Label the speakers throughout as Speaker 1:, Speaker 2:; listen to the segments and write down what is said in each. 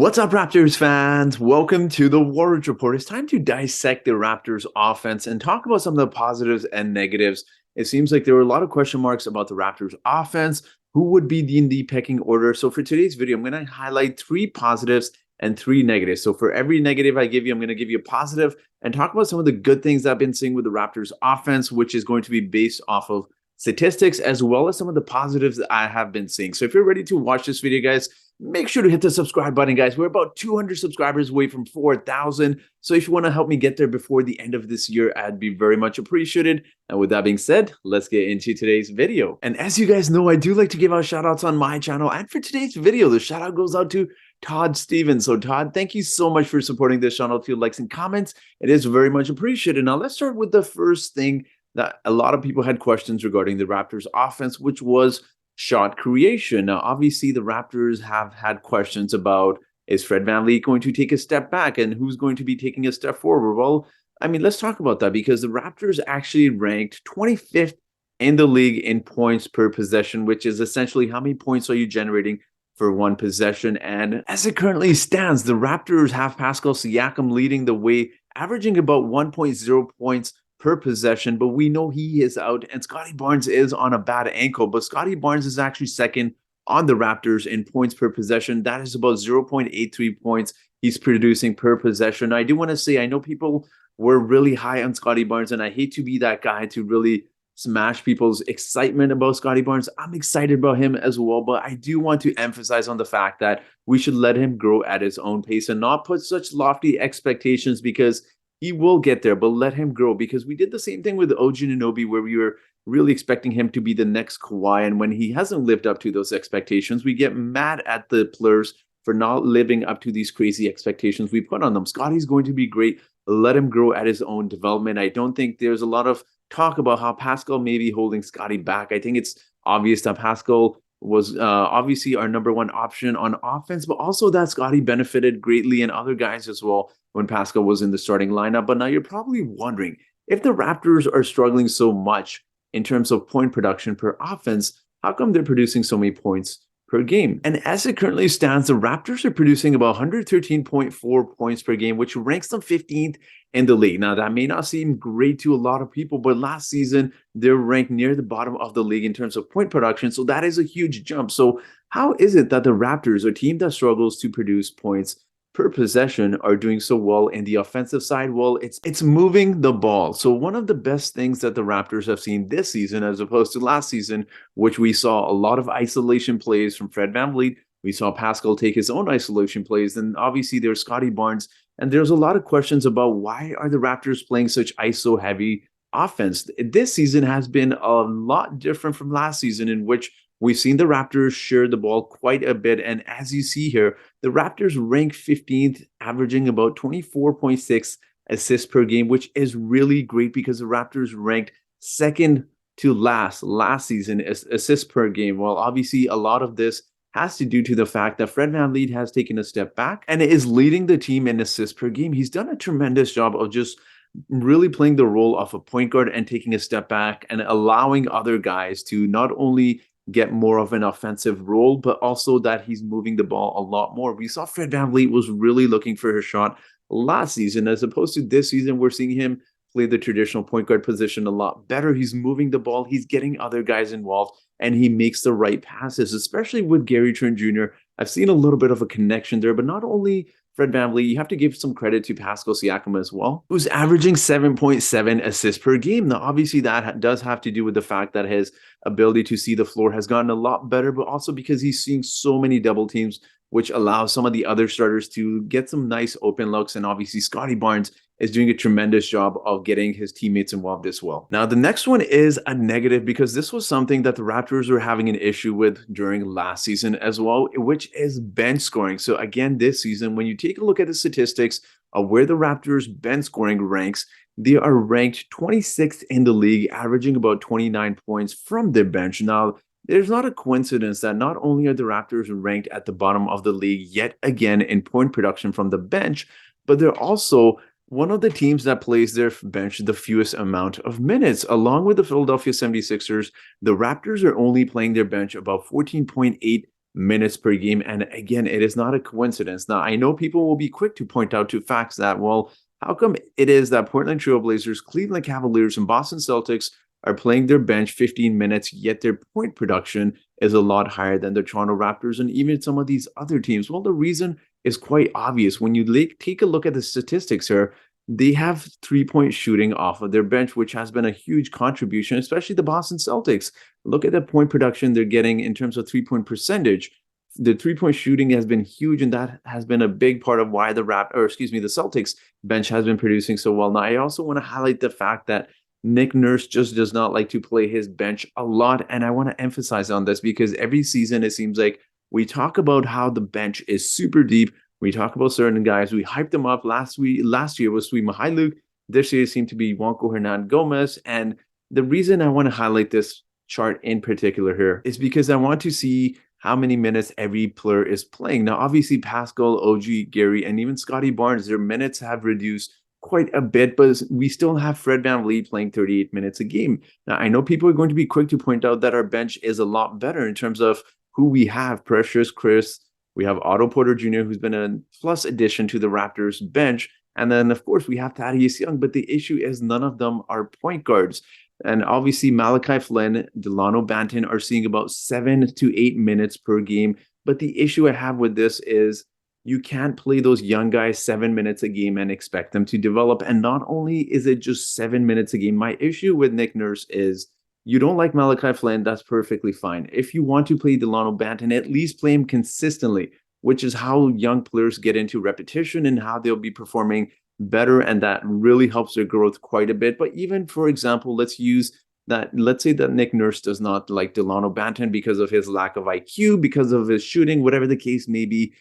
Speaker 1: What's up, Raptors fans? Welcome to the Warriors Report. It's time to dissect the Raptors offense and talk about some of the positives and negatives. It seems like there were a lot of question marks about the Raptors offense. Who would be in the pecking order? So for today's video, I'm going to highlight 3 positives and 3 negatives. So for every negative I give you, I'm going to give you a positive and talk about some of the good things I've been seeing with the Raptors offense, which is going to be based off of statistics as well as some of the positives that I have been seeing. So if you're ready to watch this video, guys, make sure to hit the subscribe button, guys. We're about 200 subscribers away from 4,000. So if you want to help me get there before the end of this year, I'd be very much appreciated. And with that being said, let's get into today's video. And as you guys know, I do like to give out shout outs on my channel. And for today's video, the shout out goes out to Todd Stevens. So Todd, thank you so much for supporting this channel with your likes and comments. It is very much appreciated. Now let's start with the first thing that a lot of people had questions regarding the Raptors offense, which was shot creation. Now, obviously, the Raptors have had questions about, is Fred VanVleet going to take a step back and who's going to be taking a step forward? Well, I mean, let's talk about that because the Raptors actually ranked 25th in the league in points per possession, which is essentially how many points are you generating for one possession. And as it currently stands, the Raptors have Pascal Siakam leading the way, averaging about 1.0 points per possession, but we know he is out and Scottie Barnes is on a bad ankle, but Scottie Barnes is actually second on the Raptors in points per possession. That is about 0.83 points he's producing per possession. I do want to say, I know people were really high on Scottie Barnes, and I hate to be that guy to really smash people's excitement about Scottie Barnes. I'm excited about him as well, but I do want to emphasize on the fact that we should let him grow at his own pace and not put such lofty expectations because he will get there, but let him grow because we did the same thing with OG Anunoby where we were really expecting him to be the next Kawhi. And when he hasn't lived up to those expectations, we get mad at the players for not living up to these crazy expectations we put on them. Scottie's going to be great. Let him grow at his own development. I don't think there's a lot of talk about how Pascal may be holding Scottie back. I think it's obvious that Pascal was obviously our number one option on offense, but also that Scottie benefited greatly and other guys as well when Pascal was in the starting lineup. But now you're probably wondering, if the Raptors are struggling so much in terms of point production per offense, how come they're producing so many points per game? And as it currently stands, the Raptors are producing about 113.4 points per game, which ranks them 15th in the league. Now, that may not seem great to a lot of people, but last season, they're ranked near the bottom of the league in terms of point production. So that is a huge jump. So how is it that the Raptors, a team that struggles to produce points per possession, are doing so well in the offensive side? Well, it's moving the ball. So one of the best things that the Raptors have seen this season, as opposed to last season, which we saw a lot of isolation plays from Fred VanVleet, we saw Pascal take his own isolation plays, and obviously there's Scottie Barnes, and there's a lot of questions about why are the Raptors playing such ISO-heavy offense. This season has been a lot different from last season, in which we've seen the Raptors share the ball quite a bit. And as you see here, the Raptors rank 15th, averaging about 24.6 assists per game, which is really great because the Raptors ranked second to last season as assists per game. Well, obviously, a lot of this has to do to the fact that Fred VanVleet has taken a step back and is leading the team in assists per game. He's done a tremendous job of just really playing the role of a point guard and taking a step back and allowing other guys to not only get more of an offensive role, but also that he's moving the ball a lot more. We saw Fred VanVleet was really looking for his shot last season, as opposed to this season, we're seeing him play the traditional point guard position a lot better. He's moving the ball, he's getting other guys involved, and he makes the right passes, especially with Gary Trent Jr. I've seen a little bit of a connection there, but not only Fred VanVleet, you have to give some credit to Pascal Siakam as well, who's averaging 7.7 assists per game. Now, obviously, that does have to do with the fact that his ability to see the floor has gotten a lot better, but also because he's seeing so many double teams, which allows some of the other starters to get some nice open looks. And obviously, Scottie Barnes is doing a tremendous job of getting his teammates involved as well. Now, the next one is a negative because this was something that the Raptors were having an issue with during last season as well, which is bench scoring. So again, this season, when you take a look at the statistics of where the Raptors bench scoring ranks, they are ranked 26th in the league, averaging about 29 points from their bench. Now, there's not a coincidence that not only are the Raptors ranked at the bottom of the league yet again in point production from the bench, but they're also one of the teams that plays their bench the fewest amount of minutes. Along with the Philadelphia 76ers, the Raptors are only playing their bench about 14.8 minutes per game. And again, it is not a coincidence. Now, I know people will be quick to point out to facts that, well, how come it is that Portland Trail Blazers, Cleveland Cavaliers, and Boston Celtics are playing their bench 15 minutes, yet their point production is a lot higher than the Toronto Raptors and even some of these other teams? Well, the reason is quite obvious. When you take a look at the statistics here, they have three-point shooting off of their bench, which has been a huge contribution, especially the Boston Celtics. Look at the point production they're getting in terms of three-point percentage. The three-point shooting has been huge, and that has been a big part of why the Celtics bench has been producing so well. Now, I also want to highlight the fact that Nick Nurse just does not like to play his bench a lot, and I want to emphasize on this because every season it seems like we talk about how the bench is super deep. We talk about certain guys. We hyped them up last year was Sweet Mihailuk. This year seemed to be Juanco Hernan-Gomez. And the reason I want to highlight this chart in particular here is because I want to see how many minutes every player is playing. Now, obviously, Pascal, OG, Gary, and even Scotty Barnes, their minutes have reduced quite a bit, but we still have Fred VanVleet playing 38 minutes a game. Now, I know people are going to be quick to point out that our bench is a lot better in terms of who we have. Precious, Chris, we have Otto Porter Jr., who's been a plus addition to the Raptors bench. And then, of course, we have Thaddeus Young, but the issue is none of them are point guards. And obviously, Malachi Flynn, Delano Banton are seeing about 7 to 8 minutes per game. But the issue I have with this is you can't play those young guys 7 minutes a game and expect them to develop. And not only is it just 7 minutes a game, my issue with Nick Nurse is you don't like Malachi Flynn, that's perfectly fine. If you want to play Delano Banton, at least play him consistently, which is how young players get into repetition and how they'll be performing better, and that really helps their growth quite a bit. But even, for example, let's say that Nick Nurse does not like Delano Banton because of his lack of IQ, because of his shooting, whatever the case may be.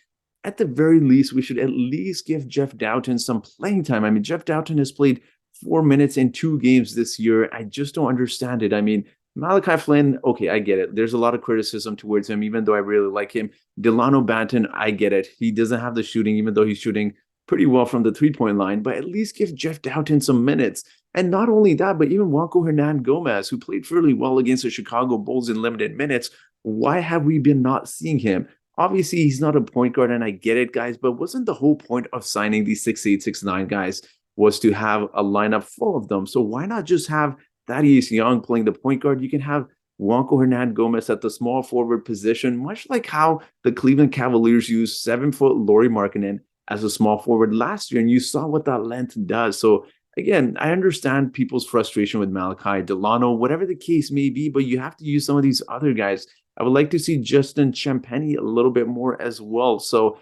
Speaker 1: At the very least, we should at least give Jeff Doughton some playing time. I mean, Jeff Doughton has played 4 minutes in 2 games this year. I just don't understand it. I mean, Malachi Flynn, okay, I get it. There's a lot of criticism towards him, even though I really like him. Delano Banton, I get it. He doesn't have the shooting, even though he's shooting pretty well from the three-point line, but at least give Jeff Doughton some minutes. And not only that, but even Juanco Hernan-Gomez, who played fairly well against the Chicago Bulls in limited minutes. Why have we been not seeing him? Obviously, he's not a point guard, and I get it, guys, but wasn't the whole point of signing these 6'8", 6'9" guys was to have a lineup full of them? So why not just have Thaddeus Young playing the point guard? You can have Juanco Hernan-Gomez at the small forward position, much like how the Cleveland Cavaliers used 7-foot Lauri Markkanen as a small forward last year, and you saw what that length does. So again, I understand people's frustration with Malachi, Delano, whatever the case may be, but you have to use some of these other guys. I would like to see Justin Champagnie a little bit more as well. So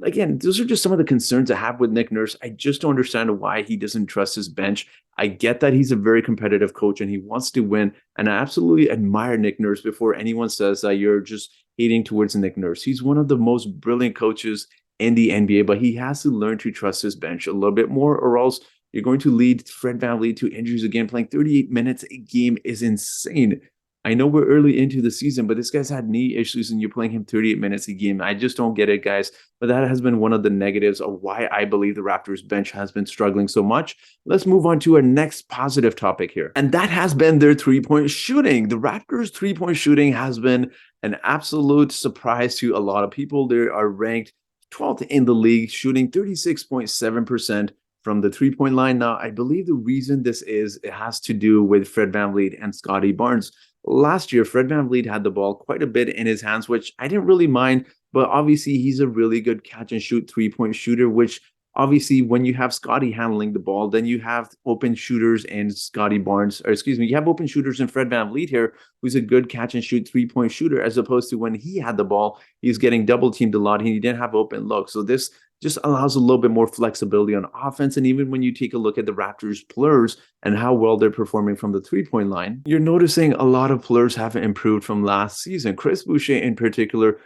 Speaker 1: again, those are just some of the concerns I have with Nick Nurse. I just don't understand why he doesn't trust his bench. I get that he's a very competitive coach and he wants to win. And I absolutely admire Nick Nurse before anyone says that you're just hating towards Nick Nurse. He's one of the most brilliant coaches in the NBA, but he has to learn to trust his bench a little bit more, or else you're going to lead Fred VanVleet to injuries again. Playing 38 minutes a game is insane. I know we're early into the season, but this guy's had knee issues and you're playing him 38 minutes a game. I just don't get it, guys. But that has been one of the negatives of why I believe the Raptors bench has been struggling so much. Let's move on to our next positive topic here. And that has been their three-point shooting. The Raptors' three-point shooting has been an absolute surprise to a lot of people. They are ranked 12th in the league, shooting 36.7% from the three-point line. Now, I believe the reason this is, it has to do with Fred VanVleet and Scotty Barnes. Last year, Fred VanVleet had the ball quite a bit in his hands, which I didn't really mind, but obviously he's a really good catch and shoot three-point shooter, which obviously when you have Scotty handling the ball, then you have open shooters in Scotty Barnes, or excuse me, you have open shooters in Fred VanVleet here, who's a good catch and shoot three-point shooter, as opposed to when he had the ball, he's getting double teamed a lot and he didn't have open looks. So this just allows a little bit more flexibility on offense. And even when you take a look at the Raptors players and how well they're performing from the three-point line, you're noticing a lot of players have improved from last season. Chris Boucher in particular,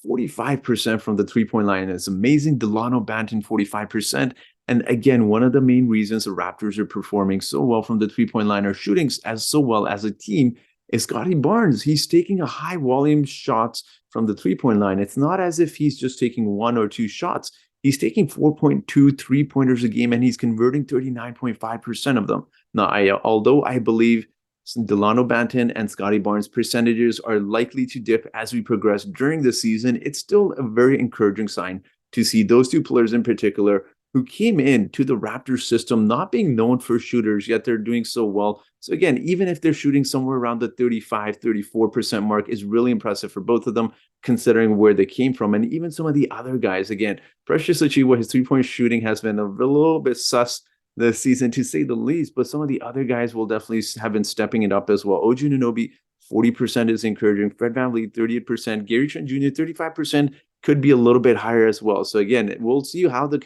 Speaker 1: 45% from the three-point line is amazing. Delano Banton, 45%. And again, one of the main reasons the Raptors are performing so well from the three-point line or shooting as so well as a team is Scotty Barnes. He's taking a high volume shots from the three-point line. It's not as if he's just taking 1 or 2 shots. He's taking 4.2 three-pointers a game, and he's converting 39.5% of them. Now, although I believe Delano Banton and Scotty Barnes' percentages are likely to dip as we progress during the season. It's still a very encouraging sign to see those two players in particular who came in to the Raptors system not being known for shooters, yet they're doing so well. So again, even if they're shooting somewhere around the 35, 34% mark is really impressive for both of them, considering where they came from. And even some of the other guys, again, Precious Achiuwa, his three-point shooting has been a little bit sus this season, to say the least, but some of the other guys will definitely have been stepping it up as well. OG Anunoby, 40% is encouraging. Fred VanVleet, 38%. Gary Trent Jr., 35%, could be a little bit higher as well. So again, we'll see how the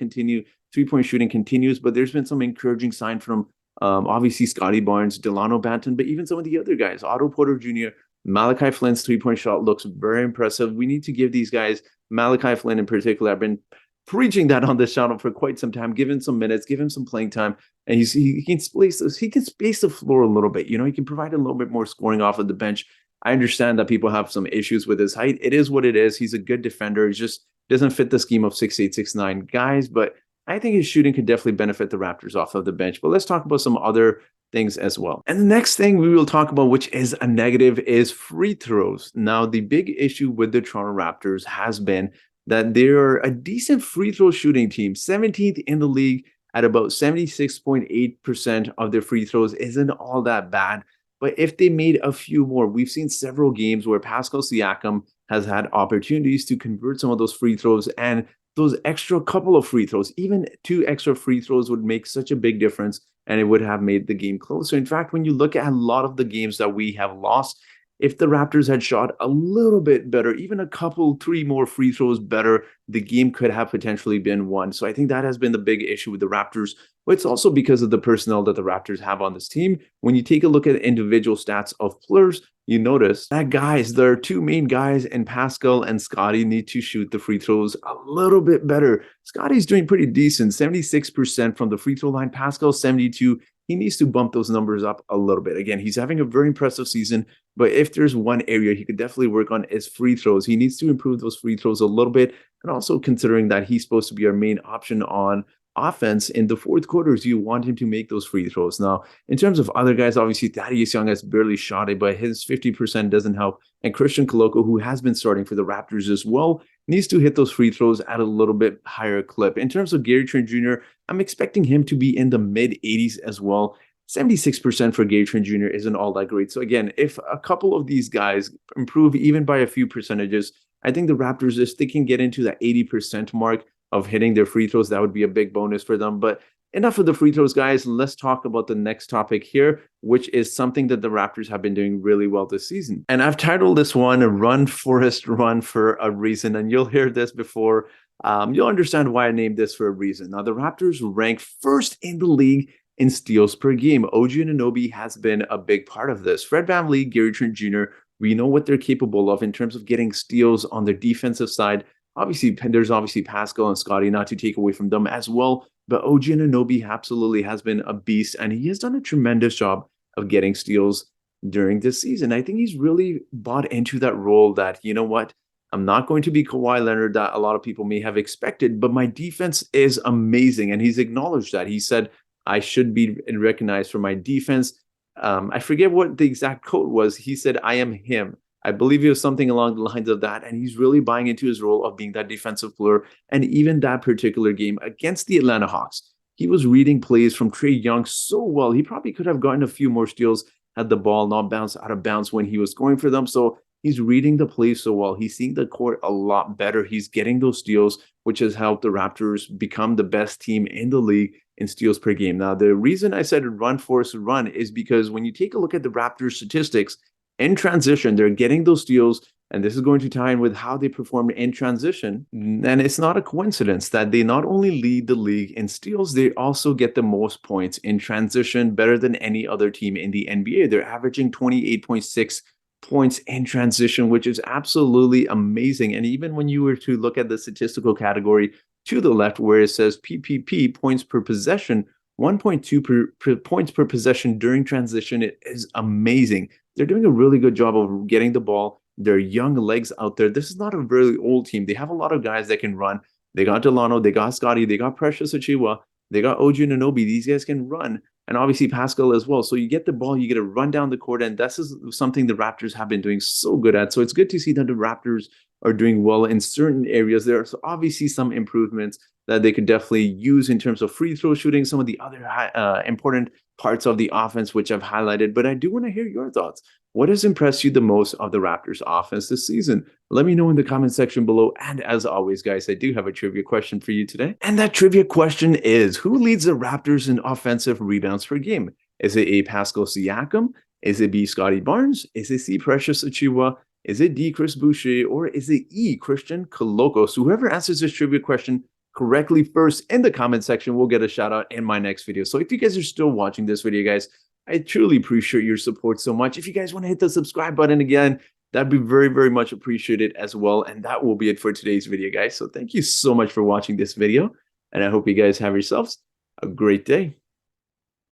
Speaker 1: three-point shooting continues, but there's been some encouraging sign from obviously Scotty Barnes, Delano Banton, but even some of the other guys. Otto Porter Jr., Malachi Flynn's three-point shot looks very impressive. We need to give these guys, Malachi Flynn in particular, I've been preaching that on this channel for quite some time. Give him some minutes, give him some playing time, and he can space the floor a little bit. He can provide a little bit more scoring off of the bench. I understand that people have some issues with his height. It is what it is. He's a good defender. He just doesn't fit the scheme of 6'8", 6'9" guys, but I think his shooting could definitely benefit the Raptors off of the bench. But let's talk about some other things as well. And the next thing we will talk about, which is a negative, is free throws. Now, the big issue with the Toronto Raptors has been that they're a decent free throw shooting team. 17th in the league at about 76.8% of their free throws isn't all that bad. But if they made a few more, we've seen several games where Pascal Siakam has had opportunities to convert some of those free throws, and those extra couple of free throws, even 2 extra free throws, would make such a big difference, and it would have made the game closer. In fact, when you look at a lot of the games that we have lost, if the Raptors had shot a little bit better, even a couple, 3 more free throws better, the game could have potentially been won. So I think that has been the big issue with the Raptors. But it's also because of the personnel that the Raptors have on this team. When you take a look at individual stats of players, you notice that there are 2 main guys, and Pascal and Scotty need to shoot the free throws a little bit better. Scotty's doing pretty decent, 76% from the free throw line. Pascal, 72%. He needs to bump those numbers up a little bit. Again, he's having a very impressive season, but if there's one area he could definitely work on is free throws. He needs to improve those free throws a little bit, and also considering that he's supposed to be our main option on offense in the fourth quarters, you want him to make those free throws. Now, in terms of other guys, obviously Thaddeus Young has barely shot it, but his 50% doesn't help. And Christian Koloko, who has been starting for the Raptors as well, needs to hit those free throws at a little bit higher clip. In terms of Gary Trent Jr., I'm expecting him to be in the mid-80s as well. 76% for Gary Trent Jr. isn't all that great. So again, if a couple of these guys improve even by a few percentages, I think the Raptors, if they can get into that 80% mark of hitting their free throws, that would be a big bonus for them. But enough of the free throws, guys. Let's talk about the next topic here, which is something that the Raptors have been doing really well this season. And I've titled this one Run, Forest, Run for a reason. And you'll hear this before. You'll understand why I named this for a reason. Now, the Raptors rank first in the league in steals per game. OG Anunoby has been a big part of this. Fred VanVleet, Gary Trent Jr., we know what they're capable of in terms of getting steals on their defensive side. Obviously, there's Pascal and Scotty, not to take away from them as well. But OG Anunoby absolutely has been a beast, and he has done a tremendous job of getting steals during this season. I think he's really bought into that role that, you know what, I'm not going to be Kawhi Leonard that a lot of people may have expected, but my defense is amazing. And he's acknowledged that. He said, I should be recognized for my defense. I forget what the exact quote was. He said, I am him. I believe it was something along the lines of that. And he's really buying into his role of being that defensive player. And even that particular game against the Atlanta Hawks, he was reading plays from Trae Young so well. He probably could have gotten a few more steals had the ball not bounced out of bounds when he was going for them. So he's reading the plays so well. He's seeing the court a lot better. He's getting those steals, which has helped the Raptors become the best team in the league in steals per game. Now, the reason I said run, force, run is because when you take a look at the Raptors statistics, in transition, they're getting those steals, and this is going to tie in with how they performed in transition. And it's not a coincidence that they not only lead the league in steals, they also get the most points in transition, better than any other team in the NBA. They're averaging 28.6 points in transition, which is absolutely amazing. And even when you were to look at the statistical category to the left, where it says PPP, points per possession, 1.2 points per possession during transition, it is amazing. They're doing a really good job of getting the ball. They're young legs out there. This is not a really old team. They have a lot of guys that can run. They got Delano, they got Scotty, they got Precious Achiuwa, they got OG Anunoby. These guys can run. and obviously Pascal as well. So you get the ball, you get to run down the court, and this is something the Raptors have been doing so good at. So it's good to see that the Raptors are doing well in certain areas. There's obviously some improvements that they could definitely use in terms of free throw shooting, some of the other important parts of the offense, which I've highlighted. But I do want to hear your thoughts. What has impressed you the most of the Raptors offense this season? Let me know in the comment section below. And as always, guys, I do have a trivia question for you today. And that trivia question is, who leads the Raptors in offensive rebounds per game? Is it A, Pascal Siakam? Is it B, Scotty Barnes? Is it C, Precious Achiuwa? Is it D, Chris Boucher? Or is it E, Christian Koloko? So whoever answers this trivia question correctly first in the comment section will get a shout out in my next video. So if you guys are still watching this video, guys, I truly appreciate your support so much. If you guys want to hit the subscribe button again, that'd be very, very much appreciated as well. And that will be it for today's video, guys. So thank you so much for watching this video. And I hope you guys have yourselves a great day.